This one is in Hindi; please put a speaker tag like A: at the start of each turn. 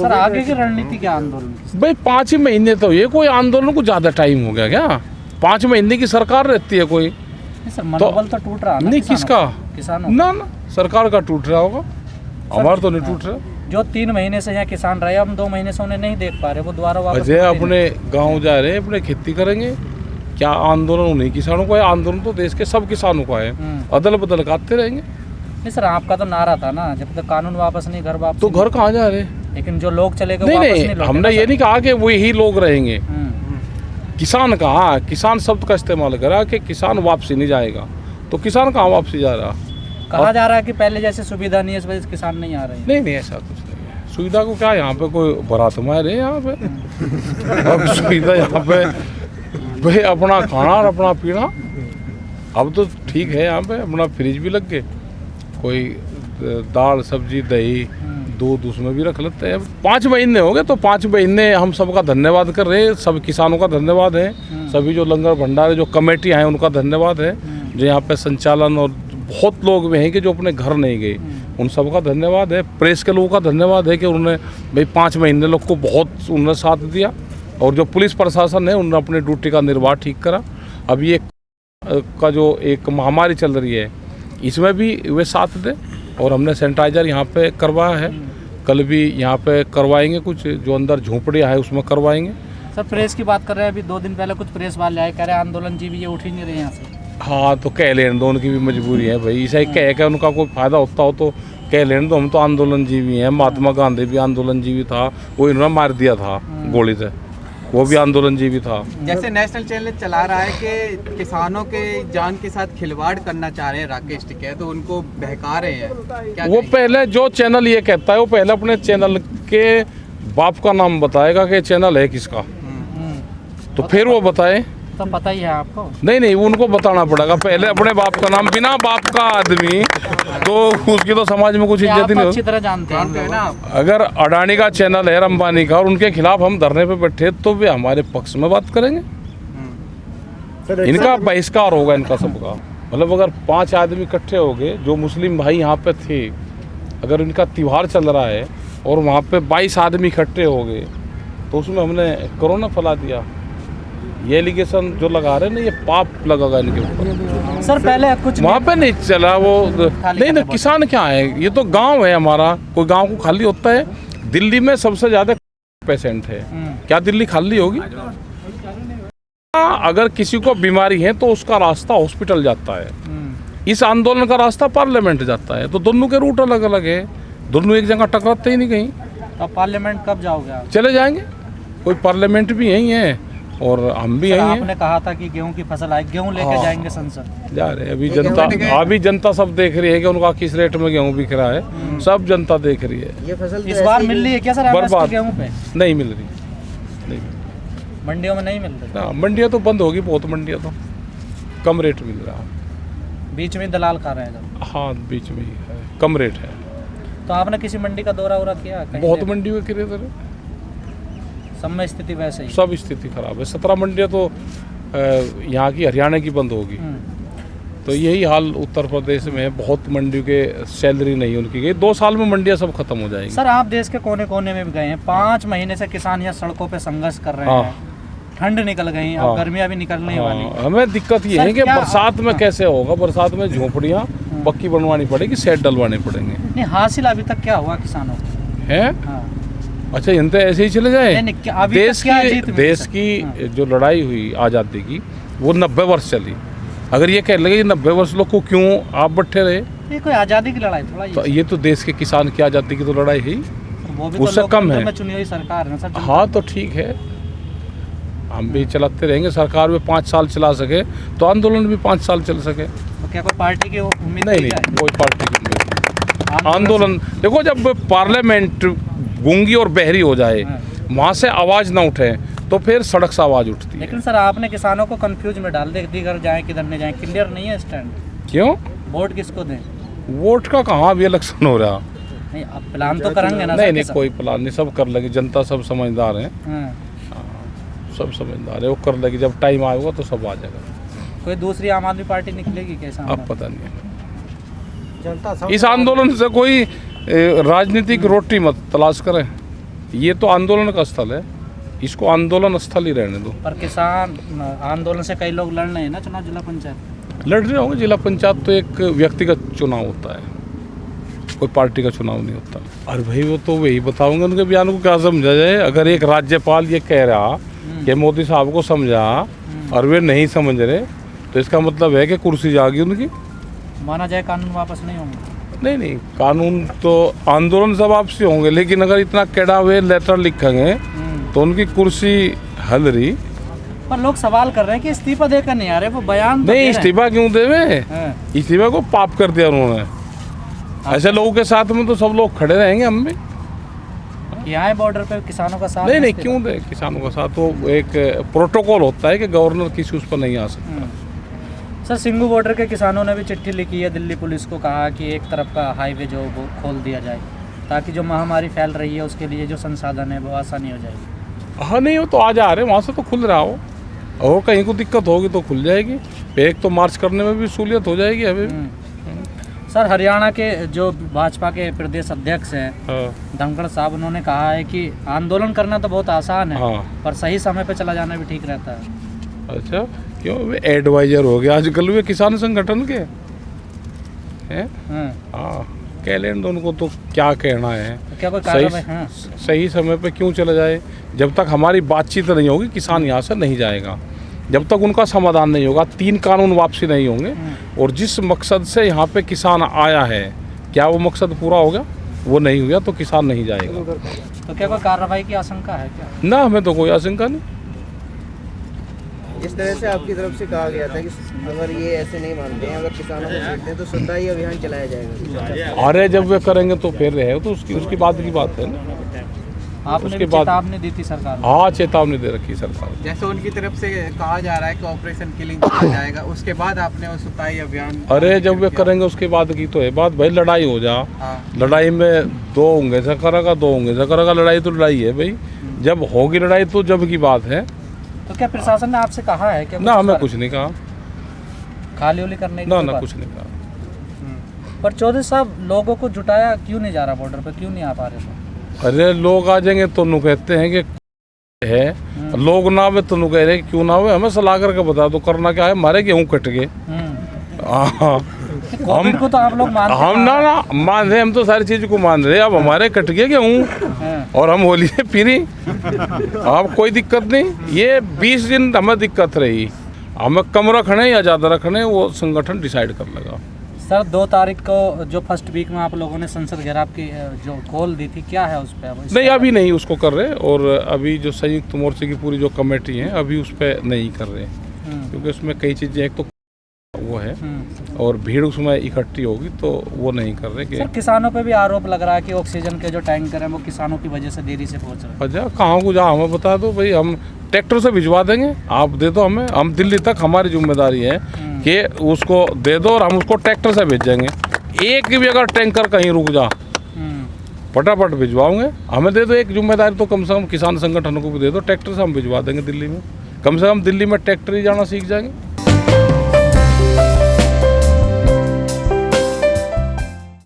A: सर आगे की रणनीति क्या आंदोलन की?
B: भाई 5 ही महीने तो ये कोई आंदोलन को ज़्यादा टाइम हो गया क्या? 5 महीने की सरकार रहती है कोई?
A: नहीं सर, मनोबल तो टूट रहा है ना
B: नहीं,
A: किसानों
B: किसका?
A: का? किसानों
B: ना सरकार का टूट रहा होगा, हमारा तो नहीं टूट रहा।
A: जो 3 महीने से यहाँ किसान रहे, हम 2 महीने से उन्हें नहीं देख पा रहे, वो दोबारा वापस
B: अजय अपने गांव जा रहे हैं, अपने खेती करेंगे। क्या आंदोलन उन्हीं किसानों का है? आंदोलन तो देश के सब किसानों का है। अदल बदल करते रहेंगे।
A: नहीं सर, आपका तो नारा था ना, जब तक कानून वापस नहीं, घर वापस
B: तो घर कहाँ जा रहे?
A: लेकिन जो लोग चले गए
B: नहीं
A: वापस
B: नहीं,
A: लौटे
B: हमने
A: ना
B: ये
A: सर।
B: नहीं कहा कि वही लोग रहेंगे। किसान कहाँ? किसान शब्द का इस्तेमाल करा कि किसान वापसी नहीं जाएगा, तो किसान कहाँ वापसी जा रहा?
A: कहा जा रहा है कि पहले जैसे सुविधा नहीं है, इस वजह से किसान नहीं आ रहे हैं।
B: नहीं नहीं, ऐसा कुछ नहीं है। सुविधा को क्या यहाँ पे कोई बारात में रहे यहाँ पे? अब सुविधा यहाँ पे भाई अपना खाना और अपना पीना अब तो ठीक है। यहाँ पे अपना फ्रिज भी लग गए, कोई दाल सब्जी दही दूध उसमें भी रख लेते हैं। 5 महीने हो गए, तो 5 महीने हम सबका धन्यवाद कर रहे हैं। सब किसानों का धन्यवाद है, सभी जो लंगर भंडार जो कमेटियाँ हैं उनका धन्यवाद है, जो यहाँ पे संचालन, और बहुत लोग भी हैं कि जो अपने घर नहीं गए, उन सबका धन्यवाद है। प्रेस के लोगों का धन्यवाद है कि उन्होंने भाई 5 महीने लोग को बहुत उन्होंने साथ दिया, और जो पुलिस प्रशासन है उन्होंने अपनी ड्यूटी का निर्वाह ठीक करा। अब ये का जो एक महामारी चल रही है, इसमें भी वे साथ दे, और हमने सैनिटाइजर यहाँ पे करवाया है। कल भी यहाँ पे करवाएंगे, कुछ जो अंदर झोंपड़ियाँ है उसमें करवाएंगे।
A: सर प्रेस की बात कर रहे हैं, अभी 2 दिन पहले कुछ प्रेस वाले आए, कह रहे हैं आंदोलन जीवी ये उठ ही नहीं रहे यहाँ से।
B: हाँ, तो कह लेने दो, उनकी भी मजबूरी है भाई। ऐसा ही कह के उनका कोई फायदा होता हो तो कह लेने दो। हम तो आंदोलन जीवी हैं। महात्मा गांधी भी आंदोलन जीवी था, वो इन्होंने मार दिया था गोली से, वो भी आंदोलन जीवी था।
C: जैसे नेशनल चैनल चला रहा है कि किसानों के जान के साथ खिलवाड़ करना चाह रहे हैं राकेश टिकैत, तो उनको बहका रहे हैं, क्या
B: वो पहले जो चैनल ये कहता है, वो पहले अपने चैनल के बाप का नाम बताएगा कि चैनल है किसका, तो फिर वो बताए।
A: तो पता ही है आपको।
B: नहीं नहीं, उनको बताना पड़ेगा पहले अपने बाप का नाम। बिना बाप का आदमी तो उसकी तो समाज में कुछ इज्जत ही नहीं
A: अच्छी तरह जानते हैं
C: ना।
B: अगर अडानी का चैनल है, अंबानी का, और उनके खिलाफ हम धरने पे बैठे तो वे हमारे पक्ष में बात करेंगे। इनका बहिष्कार होगा, इनका सबका। मतलब अगर 5 आदमी इकट्ठे हो गए, जो मुस्लिम भाई यहाँ पे थे, अगर इनका त्योहार चल रहा है और वहाँ पे 22 आदमी इकट्ठे हो गए, तो उसमें हमने कोरोना फैला दिया। ये एलिगेशन जो लगा रहे हैं ना, ये पाप लगेगा इनके ऊपर।
A: सर पहले कुछ
B: वहाँ पे नहीं चला वो। नहीं नहीं, किसान क्या है, ये तो गांव है हमारा। कोई गांव को खाली होता है? दिल्ली में सबसे ज्यादा पेशेंट है, क्या दिल्ली खाली होगी? अगर किसी को बीमारी है तो उसका रास्ता हॉस्पिटल जाता है, इस आंदोलन का रास्ता पार्लियामेंट जाता है। तो दोनों के रूट अलग अलग है, दोनों एक जगह टकराते ही नहीं कहीं।
A: अब पार्लियामेंट कब जाओगे आप?
B: चले जाएंगे, कोई पार्लियामेंट भी यही है और हम भी यही हैं।
A: आपने कहा था कि गेहूं की फसल आई, गेहूं लेके जाएंगे संसद।
B: जा रहे हैं। अभी जनता सब देख रही है कि उनका किस रेट में गेहूं बिक रहा है। सब जनता देख रही है।
C: ये फसल
A: इस बार मिल रही है क्या सर
B: बर्बाद
A: गेहूं पे?
B: नहीं मिल रही, नहीं।
A: मंडियों में नहीं मिल रही?
B: ना, मंडियाँ तो बंद होगी, बहुत मंडियाँ तो कम रेट मिल रहा है।
A: बीच में दलाल खा रहे हैं।
B: हाँ, बीच में ही है, कम रेट है।
A: तो आपने किसी मंडी का दौरा वोरा किया?
B: बहुत मंडी में किरे तरह
A: सब में स्थिति वैसे ही?
B: सब स्थिति खराब है। 17 मंडियाँ तो यहाँ की हरियाणा की बंद होगी। तो यही हाल उत्तर प्रदेश में है। बहुत मंडियों के सैलरी नहीं उनकी गई। 2 साल में मंडियाँ सब खत्म हो जाएंगी।
A: सर आप देश के कोने कोने में भी गए हैं, 5 महीने से किसान यहाँ सड़कों पे संघर्ष कर रहे हैं। ठंड निकल गई, अब गर्मियाँ भी निकलने वाली।
B: हमें दिक्कत ये है कि बरसात में कैसे होगा? बरसात में झोपड़ियाँ पक्की बनवानी पड़ेगी, सेट डलवाने पड़ेंगे।
A: नहीं, हासिल अभी तक क्या हुआ किसानों को?
B: है अच्छा, जनता ऐसे ही चले जाए? देश की जो लड़ाई हुई आज़ादी की, वो 90 वर्ष चली। अगर ये कह लगे 90 वर्ष लोग को क्यों आप बैठे रहे?
A: ये कोई आज़ादी की लड़ाई थोड़ा,
B: तो ये तो देश के किसान की आज़ादी की तो लड़ाई है, उससे कम है।
A: चुनी हुई सरकार है सर।
B: हाँ, तो ठीक है, हम भी चलाते रहेंगे। सरकार भी 5 साल चला सके तो आंदोलन भी 5 साल चल सके।
A: तो क्या कोई पार्टी की उम्मीद?
B: नहीं, कोई पार्टी की उम्मीद नहीं। आंदोलन देखो, जब पार्लियामेंट गूंगी और बहरी हो जाए, वहाँ से आवाज़ ना उठे, तो फिर सड़क से आवाज़ उठती है।
A: लेकिन सर आपने किसानों को कंफ्यूज में डाल दे, किधर जाएं किधर नहीं जाएं, क्लियर नहीं है स्टैंड।
B: क्यों?
A: वोट किसको दें?
B: वोट का कहाँ अभी इलेक्शन हो रहा?
A: नहीं, अब प्लान तो करेंगे ना।
B: नहीं, कोई प्लान नहीं, सब कर लेगी जनता। सब समझदार हैं, सब समझदार है, वो कर लेगी। जब टाइम आएगा तो सब आ जाएगा।
A: कोई दूसरी आम आदमी पार्टी निकलेगी कैसा?
B: अब पता नहीं। इस आंदोलन से कोई राजनीतिक रोटी मत तलाश करें। ये तो आंदोलन का स्थल है, इसको आंदोलन स्थल ही रहने दो।
A: पर किसान आंदोलन से कई लोग लड़ रहे हैं ना चुनाव जिला पंचायत।
B: लड़ रहे होंगे, जिला पंचायत तो एक व्यक्तिगत चुनाव होता है, कोई पार्टी का चुनाव नहीं होता। अरे भाई वो तो वही बताऊंगे, उनके बयान को क्या समझा जाए। अगर एक राज्यपाल ये कह रहा कि मोदी साहब को समझा और वे नहीं समझ रहे, तो इसका मतलब है कि कुर्सी जागी उनकी।
A: माना जाए कानून वापस नहीं होंगे।
B: नहीं, कानून तो आंदोलन सब आपसी होंगे, लेकिन अगर इतना कड़ा हुए लेटर लिखेंगे तो उनकी कुर्सी हल रही।
A: पर लोग सवाल कर रहे हैं कि इस्तीफा देकर नहीं आ रहे, वो बयान तो
B: नहीं,
A: दे रहे हैं।
B: इस्तीफा क्यों देवे?
A: हाँ।
B: इस्तीफा को पाप कर दिया उन्होंने। ऐसे लोगों के साथ में तो सब लोग खड़े रहेंगे, हम भी।
A: यहाँ बॉर्डर पे किसानों का साथ
B: नहीं, क्यों दे किसानों का साथ? वो एक प्रोटोकॉल होता है कि गवर्नर किसी उस पर नहीं आ सकता।
A: सर, सिंघू बॉर्डर के किसानों ने भी चिट्ठी लिखी है दिल्ली पुलिस को, कहा कि एक तरफ का हाईवे जो वो खोल दिया जाए ताकि जो महामारी फैल रही है उसके लिए जो संसाधन है वो आसानी हो जाएगी।
B: हाँ, नहीं, वो तो आज आ रहे, वहाँ से तो खुल रहा हो, और कहीं को दिक्कत होगी तो खुल जाएगी। एक तो मार्च करने में भी सहूलियत हो जाएगी अभी।
A: सर, हरियाणा के जो भाजपा के प्रदेश अध्यक्ष हैं धनखड़ साहब, उन्होंने कहा है कि आंदोलन करना तो बहुत आसान है, पर सही समय पे चला जाना भी ठीक रहता है।
B: अच्छा, क्यों? वे एडवाइजर हो गया आजकल, वे किसान संगठन के हैं। हाँ, कह लें तो उनको तो क्या कहना है।
A: तो क्या कोई कार्रवाई?
B: सही समय पे क्यों चला जाए? जब तक हमारी बातचीत नहीं होगी किसान यहाँ से नहीं जाएगा, जब तक उनका समाधान नहीं होगा, 3 कानून वापसी नहीं होंगे, और जिस मकसद से यहाँ पे किसान आया है, क्या वो मकसद पूरा हो गया? वो नहीं हुआ तो किसान नहीं जाएगा।
A: तो क्या कोई कार्रवाई की आशंका है क्या?
B: ना, हमें तो कोई आशंका नहीं।
D: इस तरह से आपकी तरफ से कहा गया था कि अगर ये ऐसे नहीं मानते हैं, अगर किसानों को सीखते हैं तो सुनवाई अभियान चलाया जाएगा।
B: अरे जब वे करेंगे तो फिर रहे तो उसकी बात की बात है ना।
A: आपने भी चेतावनी दी थी सरकार को?
B: हाँ, चेतावनी दे रखी सरकार।
C: जैसे उनकी तरफ से कहा जा रहा है कि ऑपरेशन किलिंग किया जाएगा, उसके बाद आपने वो सुताई अभियान।
B: अरे जब वे करेंगे उसके बाद की तो है बात भाई। लड़ाई हो जा, लड़ाई में 2 होंगे सकरा का, 2 होंगे सकरा का। लड़ाई तो लड़ाई है भाई, जब होगी लड़ाई तो जब की बात है।
A: तो क्या प्रशासन ने आपसे कहा है कि
B: ना, हमें कुछ नहीं कहा,
A: खाली उली करने की?
B: ना, कुछ नहीं कहा।
A: पर चौधरी साहब, लोगों को जुटाया क्यों नहीं जा रहा बॉर्डर पे, क्यों नहीं आ पा रहे थे?
B: अरे लोग आ जाएंगे तो नु कहते हैं कि है, लोग ना आवे तो नु कह रहे क्यों ना आवे। हमें सलाह करके बता दो करना क्या है। हमारे गेहूँ कट गए,
A: कोविड को तो आप लोग मानते हैं?
B: हम ना मान रहे, हम तो सारी चीज को मान रहे। अब हमारे कट गए गेहूँ और हम होली से फिरी, अब कोई दिक्कत नहीं। ये 20 दिन हमें दिक्कत रही, हमें कम रखने या ज़्यादा रखने वो संगठन डिसाइड कर लेगा।
A: सर, 2 तारीख को जो फर्स्ट वीक में आप लोगों ने संसद घेराव की जो कॉल दी थी, क्या है उस पर?
B: नहीं, अभी नहीं उसको कर रहे, और अभी जो संयुक्त मोर्चे की पूरी जो कमेटी है अभी उस पर नहीं कर रहे, क्योंकि उसमें कई चीज़ें, एक तो वो है और भीड़ उसमें इकट्ठी होगी तो वो नहीं कर रहे।
A: सर, किसानों पे भी आरोप लग रहा है कि ऑक्सीजन के जो टैंकर हैं वो किसानों की वजह से देरी से पहुंच रहे हैं।
B: अच्छा, कहाँ को जा हमें बता दो भाई, हम ट्रैक्टर से भिजवा देंगे, आप दे दो हमें, हम दिल्ली तक हमारी जिम्मेदारी है कि उसको दे दो और हम उसको ट्रैक्टर से भेजेंगे। एक भी अगर टैंकर कहीं रुक जा, फटाफट भिजवाओगे। हमें दे दो एक जिम्मेदारी, तो कम से कम किसान संगठनों को भी दे दो, ट्रैक्टर से हम भिजवा देंगे दिल्ली में। कम से कम दिल्ली में ट्रैक्टर ही जाना सीख जाएंगे।